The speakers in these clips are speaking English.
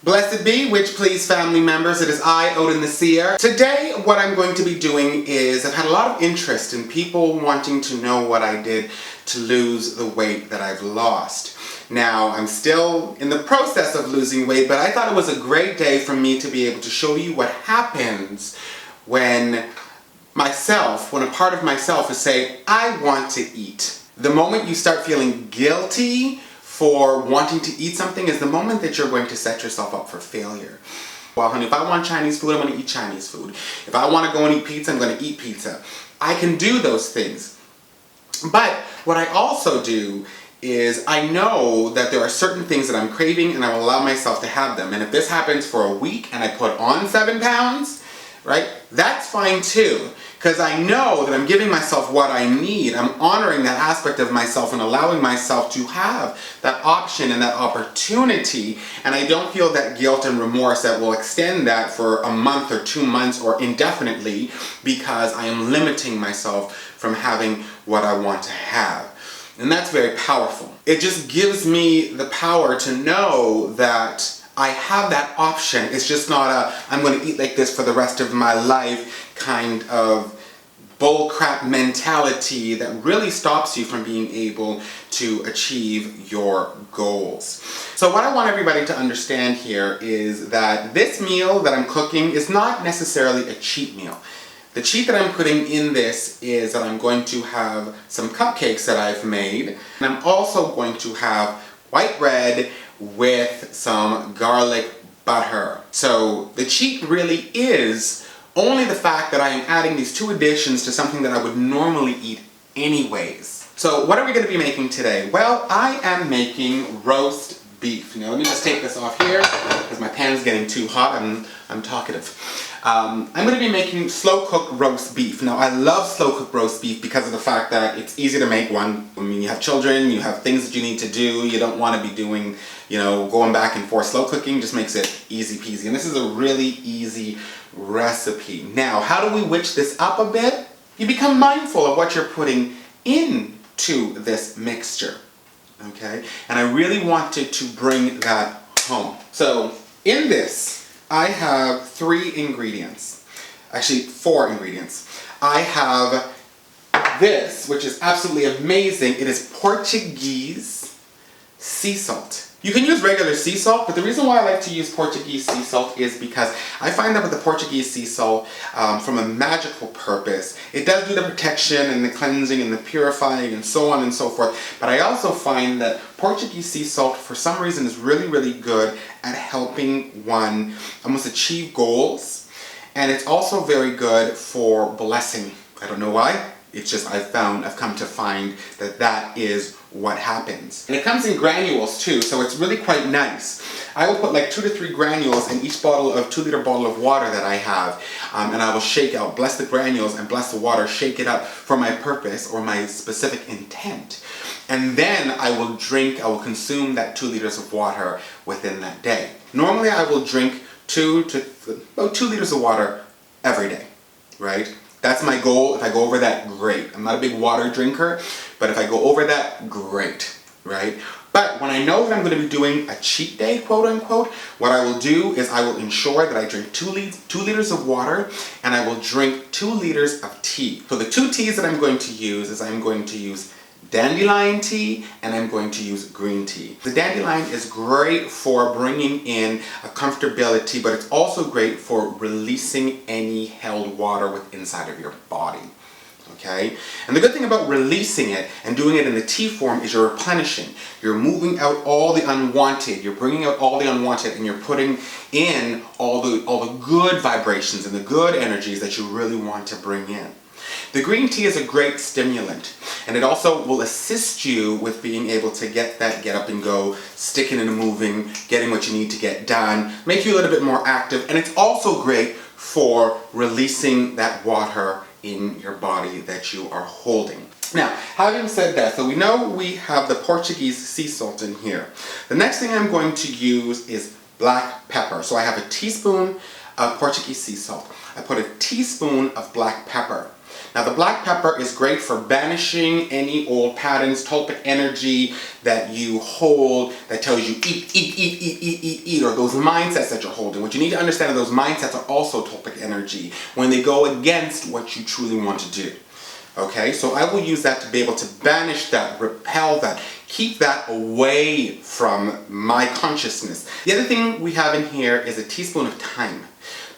Blessed be, which please family members, it is I, Odin the Seer. Today, what I'm going to be doing is, I've had a lot of interest in people wanting to know what I did to lose the weight that I've lost. Now, I'm still in the process of losing weight, but I thought it was a great day for me to be able to show you what happens when a part of myself is saying, I want to eat. The moment you start feeling guilty for wanting to eat something is the moment that you're going to set yourself up for failure. Well, honey, if I want Chinese food, I'm going to eat Chinese food. If I want to go and eat pizza, I'm going to eat pizza. I can do those things. But what I also do is I know that there are certain things that I'm craving and I will allow myself to have them. And if this happens for a week and I put on 7 pounds, right, that's fine too. Because I know that I'm giving myself what I need. I'm honoring that aspect of myself and allowing myself to have that option and that opportunity. And I don't feel that guilt and remorse that will extend that for a month or 2 months or indefinitely, because I am limiting myself from having what I want to have. And that's very powerful. It just gives me the power to know that I have that option. It's just not a, I'm going to eat like this for the rest of my life kind of bullcrap mentality that really stops you from being able to achieve your goals. So what I want everybody to understand here is that this meal that I'm cooking is not necessarily a cheat meal. The cheat that I'm putting in this is that I'm going to have some cupcakes that I've made, and I'm also going to have white bread with some garlic butter. So the cheat really is only the fact that I am adding these 2 additions to something that I would normally eat anyways. So what are we going to be making today? Well, I am making roast beef. Now let me just take this off here because my pan's getting too hot. I'm talkative. I'm going to be making slow-cooked roast beef. Now, I love slow-cooked roast beef because of the fact that it's easy to make one. I mean, you have children, you have things that you need to do, you don't want to be doing, going back and forth. Slow cooking just makes it easy peasy. And this is a really easy recipe. Now, how do we witch this up a bit? You become mindful of what you're putting into this mixture, okay? And I really wanted to bring that home. So, in this, I have 3 ingredients. Actually, 4 ingredients. I have this, which is absolutely amazing. It is Portuguese sea salt. You can use regular sea salt, but the reason why I like to use Portuguese sea salt is because I find that with the Portuguese sea salt, from a magical purpose, it does do the protection and the cleansing and the purifying and so on and so forth, but I also find that Portuguese sea salt, for some reason, is really, really good at helping one almost achieve goals, and it's also very good for blessing. I don't know why. It's just I've come to find that that is what happens. And it comes in granules too, so it's really quite nice. I will put like 2 to 3 granules in each 2-liter bottle of water that I have, and I will shake out, bless the granules and bless the water, shake it up for my purpose or my specific intent. And then I will consume that 2 liters of water within that day. Normally I will drink 2 liters of water every day, right? That's my goal. If I go over that, great. I'm not a big water drinker, but if I go over that, great, right? But when I know that I'm going to be doing a cheat day, quote unquote, what I will do is I will ensure that I drink 2 liters of water and I will drink 2 liters of tea. So the 2 teas that I'm going to use is I'm going to use dandelion tea and I'm going to use green tea. The dandelion is great for bringing in a comfortability, but it's also great for releasing any held water inside of your body. Okay? And the good thing about releasing it and doing it in the tea form is you're replenishing. You're moving out all the unwanted. You're bringing out all the unwanted and you're putting in all the good vibrations and the good energies that you really want to bring in. The green tea is a great stimulant, and it also will assist you with being able to get up and go, sticking and moving, getting what you need to get done, make you a little bit more active, and it's also great for releasing that water in your body that you are holding. Now, having said that, so we know we have the Portuguese sea salt in here. The next thing I'm going to use is black pepper. So I have a teaspoon of Portuguese sea salt. I put a teaspoon of black pepper. Now the black pepper is great for banishing any old patterns, tulpic energy that you hold that tells you eat, or those mindsets that you're holding. What you need to understand is those mindsets are also tulpic energy when they go against what you truly want to do. Okay, so I will use that to be able to banish that, repel that, keep that away from my consciousness. The other thing we have in here is a teaspoon of thyme.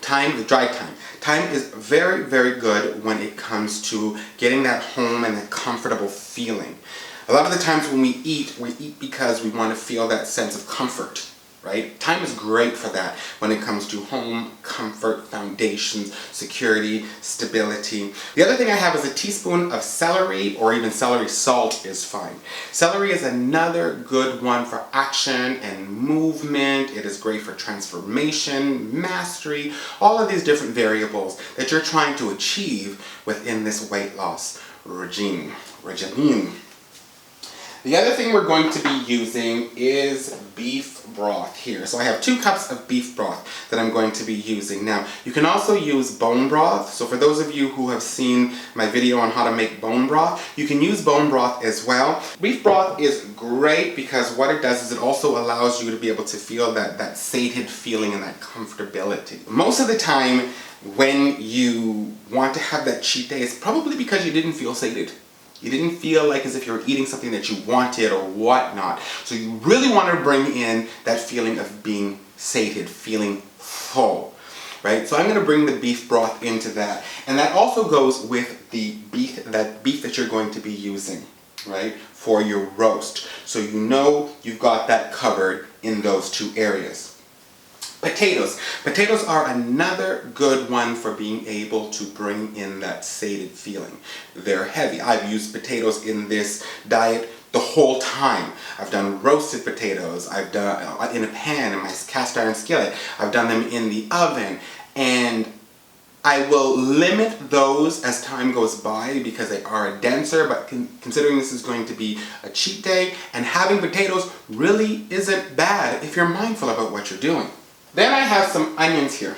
Thyme, the dried thyme. Thyme is very, very good when it comes to getting that home and that comfortable feeling. A lot of the times when we eat because we want to feel that sense of comfort, right? Thyme is great for that when it comes to home, comfort, foundations, security, stability. The other thing I have is a teaspoon of celery, or even celery salt is fine. Celery is another good one for action and movement. It is great for transformation, mastery, all of these different variables that you're trying to achieve within this weight loss regime. The other thing we're going to be using is beef broth here. So I have 2 cups of beef broth that I'm going to be using. Now, you can also use bone broth. So for those of you who have seen my video on how to make bone broth, you can use bone broth as well. Beef broth is great because what it does is it also allows you to be able to feel that sated feeling and that comfortability. Most of the time when you want to have that cheat day, it's probably because you didn't feel sated. You didn't feel like as if you were eating something that you wanted or whatnot. So you really want to bring in that feeling of being sated, feeling full, right? So I'm going to bring the beef broth into that. And that also goes with the beef that you're going to be using, right, for your roast. So you know you've got that covered in those 2 areas. Potatoes. Potatoes are another good one for being able to bring in that sated feeling. They're heavy. I've used potatoes in this diet the whole time. I've done roasted potatoes. I've done in a pan in my cast iron skillet. I've done them in the oven, and I will limit those as time goes by because they are denser, but considering this is going to be a cheat day, and having potatoes really isn't bad if you're mindful about what you're doing. Then I have some onions here.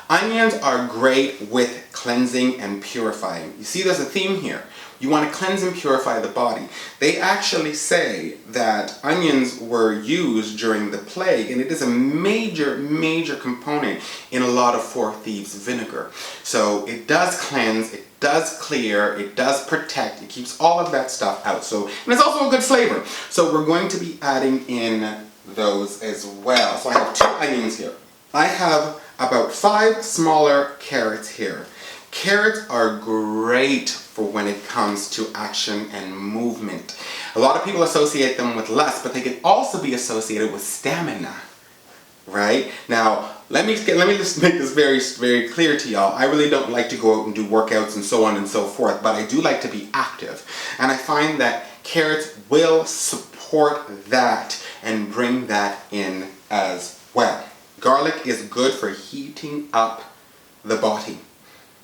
Onions are great with cleansing and purifying. You see there's a theme here. You want to cleanse and purify the body. They actually say that onions were used during the plague, and it is a major, major component in a lot of Four Thieves vinegar. So it does cleanse, it does clear, it does protect, it keeps all of that stuff out. So, and it's also a good flavor. So we're going to be adding in those as well. So I have 2 onions here. I have about 5 smaller carrots here. Carrots are great for when it comes to action and movement. A lot of people associate them with lust, but they can also be associated with stamina, right? Now, let me just make this very, very clear to y'all. I really don't like to go out and do workouts and so on and so forth, but I do like to be active. And I find that carrots will support that and bring that in as well. Garlic is good for heating up the body,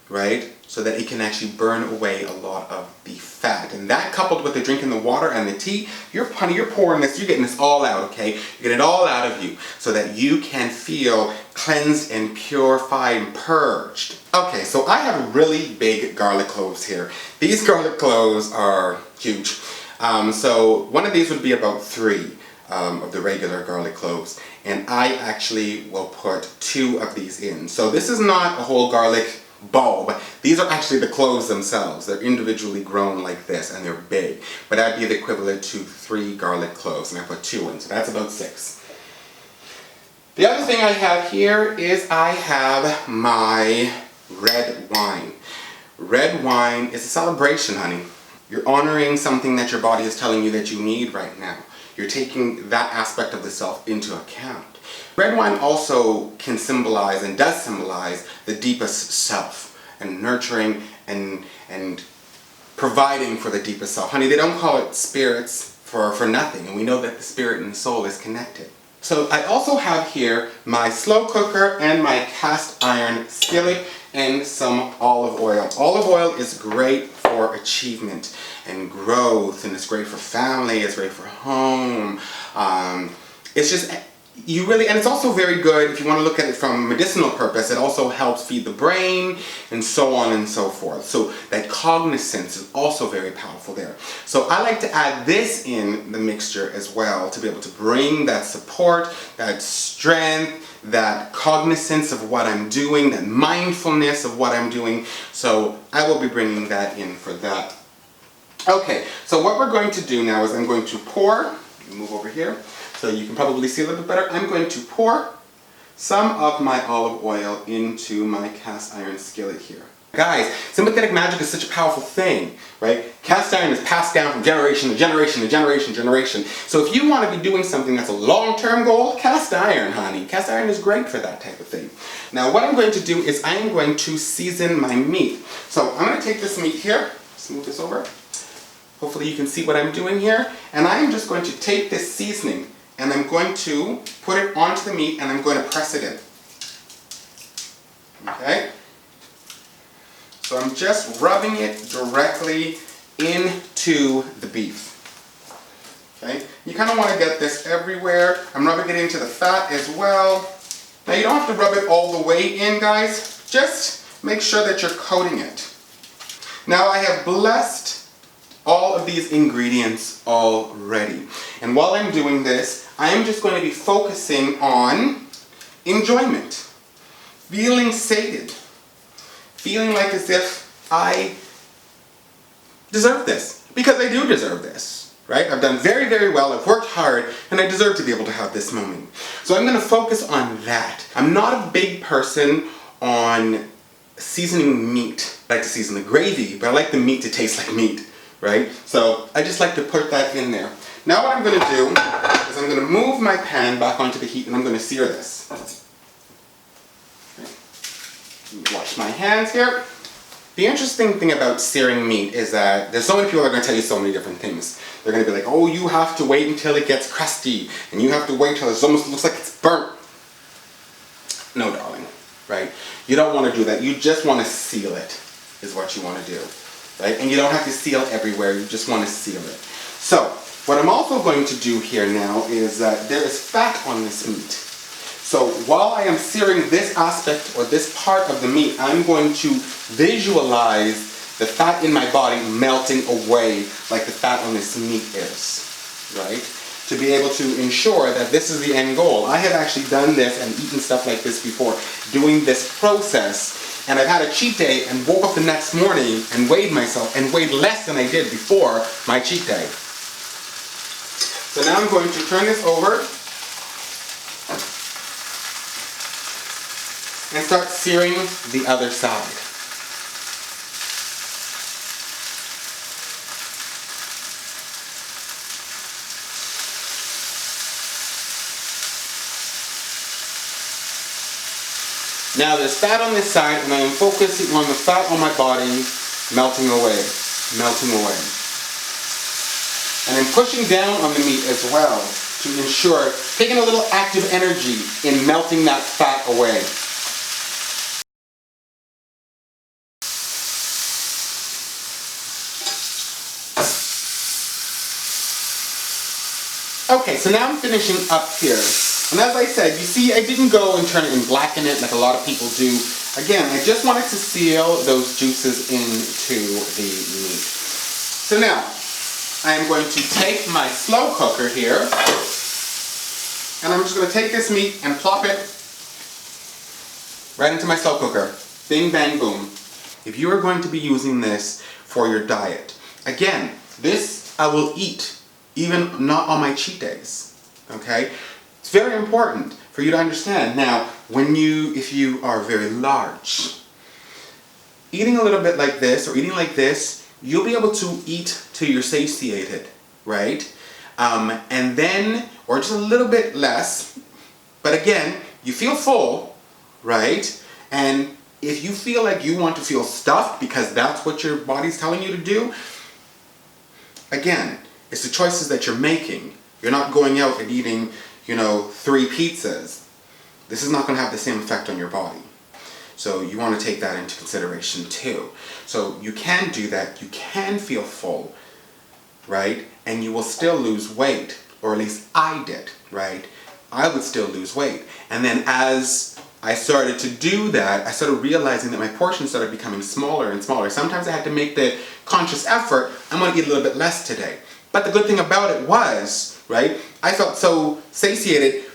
right? So that it can actually burn away a lot of the fat. And that coupled with the drinking the water and the tea, you're pouring this, you're getting this all out, okay? You're getting it all out of you so that you can feel cleansed and purified and purged. Okay, so I have really big garlic cloves here. These garlic cloves are huge. So one of these would be about 3. Of the regular garlic cloves, and I actually will put 2 of these in. So this is not a whole garlic bulb. These are actually the cloves themselves. They're individually grown like this, and they're big. But that'd be the equivalent to 3 garlic cloves, and I put 2 in, so that's about 6. The other thing I have here is I have my red wine. Red wine is a celebration, honey. You're honoring something that your body is telling you that you need right now. You're taking that aspect of the self into account. Red wine also can symbolize and does symbolize the deepest self and nurturing and providing for the deepest self. Honey, they don't call it spirits for nothing, and we know that the spirit and the soul is connected. So I also have here my slow cooker and my cast iron skillet and some olive oil. Olive oil is great for achievement and growth, and it's great for family, it's great for home. It's just you really, and it's also very good if you want to look at it from a medicinal purpose. It also helps feed the brain and so on and so forth. So that cognizance is also very powerful there. So I like to add this in the mixture as well to be able to bring that support, that strength, that cognizance of what I'm doing, that mindfulness of what I'm doing. So I will be bringing that in for that. Okay, so what we're going to do now is I'm going to pour, move over here, so you can probably see a little bit better. I'm going to pour some of my olive oil into my cast iron skillet here. Guys, sympathetic magic is such a powerful thing, right? Cast iron is passed down from generation to generation to generation to generation. So if you want to be doing something that's a long-term goal, cast iron, honey. Cast iron is great for that type of thing. Now what I'm going to do is I am going to season my meat. So I'm going to take this meat here, let's move this over. Hopefully you can see what I'm doing here. And I'm just going to take this seasoning and I'm going to put it onto the meat and I'm going to press it in. Okay? So I'm just rubbing it directly into the beef. Okay? You kind of want to get this everywhere. I'm rubbing it into the fat as well. Now you don't have to rub it all the way in, guys. Just make sure that you're coating it. Now I have blessed all of these ingredients already. And while I'm doing this, I am just going to be focusing on enjoyment. Feeling sated. Feeling like as if I deserve this. Because I do deserve this, right? I've done very, very well, I've worked hard, and I deserve to be able to have this moment. So I'm going to focus on that. I'm not a big person on seasoning meat. I like to season the gravy, but I like the meat to taste like meat, right? So I just like to put that in there. Now what I'm going to do is I'm going to move my pan back onto the heat and I'm going to sear this. Wash my hands here. The interesting thing about searing meat is that there's so many people that are going to tell you so many different things. They're going to be like, oh, you have to wait until it gets crusty, and you have to wait till it almost looks like it's burnt. No, darling, right? You don't want to do that. You just want to seal it, is what you want to do, right? And you don't have to seal everywhere. You just want to seal it. So, what I'm also going to do here now is that there is fat on this meat. So while I am searing this aspect or this part of the meat, I'm going to visualize the fat in my body melting away like the fat on this meat is, right? To be able to ensure that this is the end goal. I have actually done this and eaten stuff like this before, doing this process, and I've had a cheat day and woke up the next morning and weighed myself and weighed less than I did before my cheat day. So now I'm going to turn this over and start searing the other side. Now there's fat on this side and I am focusing on the fat on my body melting away, melting away. And I'm pushing down on the meat as well to ensure, taking a little active energy in melting that fat away. Okay, so now I'm finishing up here. And as I said, you see I didn't go and turn it and blacken it like a lot of people do. Again, I just wanted to seal those juices into the meat. So now, I am going to take my slow cooker here, and I'm just going to take this meat and plop it right into my slow cooker. Bing, bang, boom. If you are going to be using this for your diet, again, this I will eat. Even not on my cheat days, okay? It's very important for you to understand. Now, if you are very large, eating a little bit like this or eating like this, you'll be able to eat till you're satiated, right? And then, or just a little bit less, but again, you feel full, right? And if you feel like you want to feel stuffed because that's what your body's telling you to do, again, it's the choices that you're making. You're not going out and eating, 3 pizzas. This is not going to have the same effect on your body. So you want to take that into consideration too. So you can do that. You can feel full, right? And you will still lose weight, or at least I did, right? I would still lose weight. And then as I started to do that, I started realizing that my portions started becoming smaller and smaller. Sometimes I had to make the conscious effort, I'm gonna eat a little bit less today. But the good thing about it was, right, I felt so satiated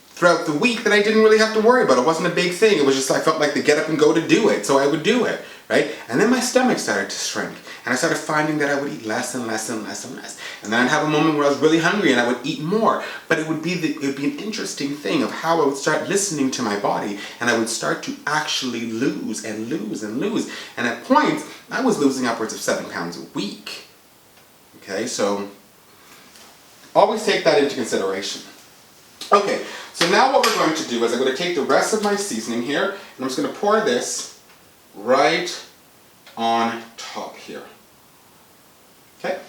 throughout the week that I didn't really have to worry about it. It wasn't a big thing. It was just I felt like to get up and go to do it, so I would do it, right? And then my stomach started to shrink, and I started finding that I would eat less and less and less and less. And then I'd have a moment where I was really hungry and I would eat more. But it would be an interesting thing of how I would start listening to my body, and I would start to actually lose and lose and lose. And at points, I was losing upwards of 7 pounds a week. Okay, so always take that into consideration. Okay, so now what we're going to do is I'm going to take the rest of my seasoning here, and I'm just going to pour this right on top here. Okay?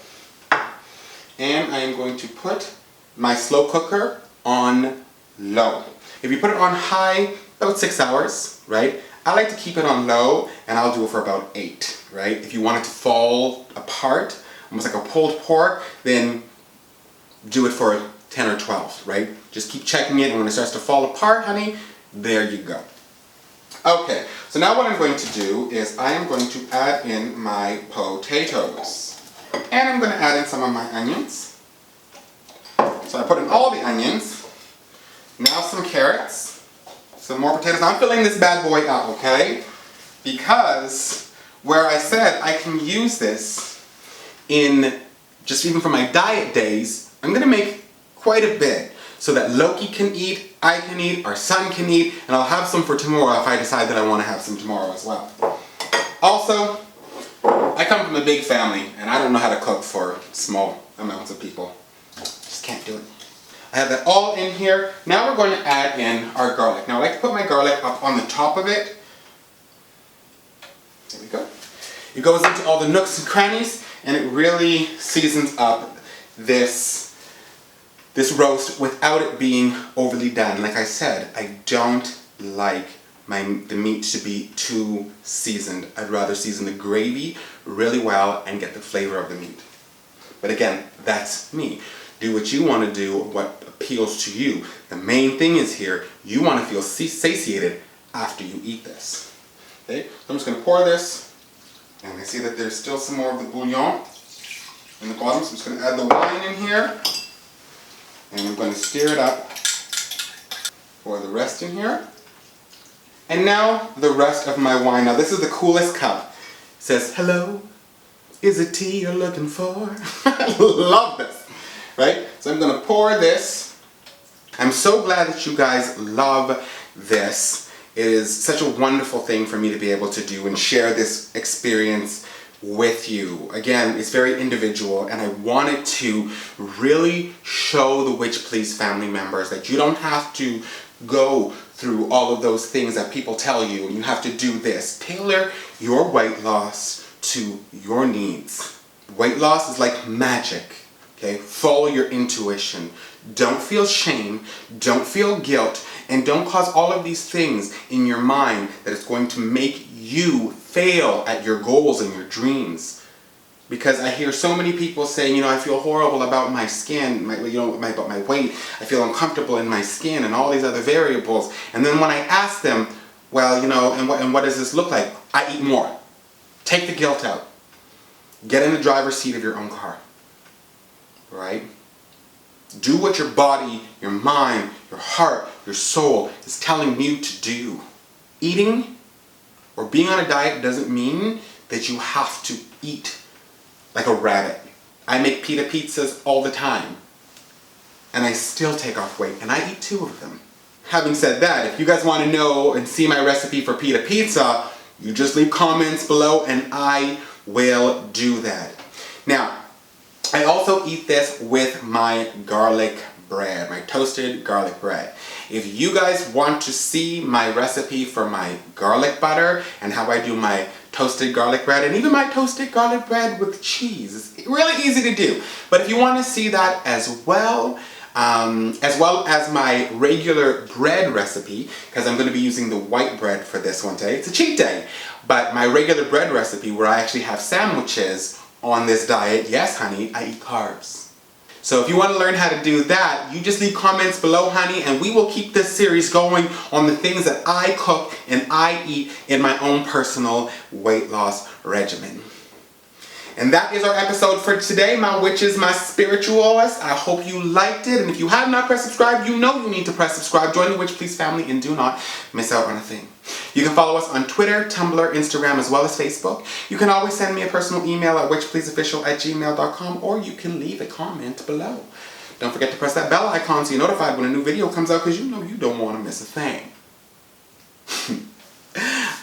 And I am going to put my slow cooker on low. If you put it on high, about 6 hours, right? I like to keep it on low, and I'll do it for about 8, right? If you want it to fall apart, almost like a pulled pork, then do it for 10 or 12, right? Just keep checking it, and when it starts to fall apart, honey, there you go. Okay, so now what I'm going to do is I am going to add in my potatoes. And I'm going to add in some of my onions. So I put in all the onions. Now some carrots. Some more potatoes. Now I'm filling this bad boy up, okay? Because where I said I can use this in just even for my diet days, I'm going to make quite a bit so that Loki can eat, I can eat, our son can eat, and I'll have some for tomorrow if I decide that I want to have some tomorrow as well. Also, I come from a big family and I don't know how to cook for small amounts of people. Just can't do it. I have that all in here. Now we're going to add in our garlic. Now I like to put my garlic up on the top of it. There we go. It goes into all the nooks and crannies, and it really seasons up this roast without it being overly done. Like I said, I don't like the meat to be too seasoned. I'd rather season the gravy really well and get the flavor of the meat. But again, that's me. Do what you want to do, what appeals to you. The main thing is here, you want to feel satiated after you eat this. Okay, so I'm just going to pour this, and I see that there's still some more of the bouillon in the bottom, so I'm just going to add the wine in here. And I'm going to stir it up for the rest in here. And now the rest of my wine. Now this is the coolest cup. It says, "Hello, is it tea you're looking for?" I love this, right? So I'm going to pour this. I'm so glad that you guys love this. It is such a wonderful thing for me to be able to do and share this experience with you. Again, it's very individual, and I wanted to really show the Witch Please family members that you don't have to go through all of those things that people tell you, and you have to do this. Tailor your weight loss to your needs. Weight loss is like magic, okay? Follow your intuition. Don't feel shame, don't feel guilt, and don't cause all of these things in your mind that is going to make you fail at your goals and your dreams. Because I hear so many people saying, you know, I feel horrible about my skin, about my weight, I feel uncomfortable in my skin and all these other variables. And then when I ask them, well, you know, and what does this look like? I eat more. Take the guilt out. Get in the driver's seat of your own car. Right? Do what your body, your mind, your heart, your soul is telling you to do. Eating or being on a diet doesn't mean that you have to eat like a rabbit. I make pita pizzas all the time, and I still take off weight, and I eat 2 of them. Having said that, if you guys want to know and see my recipe for pita pizza, you just leave comments below and I will do that. Now, I also eat this with my garlic bread, my toasted garlic bread. If you guys want to see my recipe for my garlic butter and how I do my toasted garlic bread and even my toasted garlic bread with cheese, it's really easy to do. But if you want to see that as well as my regular bread recipe, because I'm going to be using the white bread for this one today. It's a cheat day. But my regular bread recipe where I actually have sandwiches on this diet, yes honey, I eat carbs. So if you want to learn how to do that, you just leave comments below, honey, and we will keep this series going on the things that I cook and I eat in my own personal weight loss regimen. And that is our episode for today, my witches, my spiritualists. I hope you liked it. And if you have not pressed subscribe, you know you need to press subscribe. Join the Witch Please family and do not miss out on a thing. You can follow us on Twitter, Tumblr, Instagram, as well as Facebook. You can always send me a personal email at witchpleaseofficial@gmail.com, or you can leave a comment below. Don't forget to press that bell icon so you're notified when a new video comes out, because you know you don't want to miss a thing.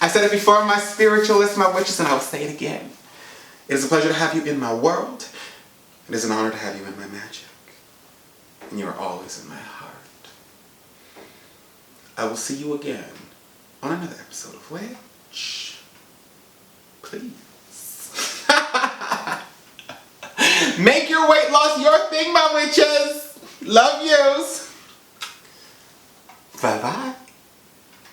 I said it before, my spiritualists, my witches, and I will say it again. It is a pleasure to have you in my world. It is an honor to have you in my magic. And you are always in my heart. I will see you again on another episode of Witch Please. Make your weight loss your thing, my witches. Love yous. Bye-bye.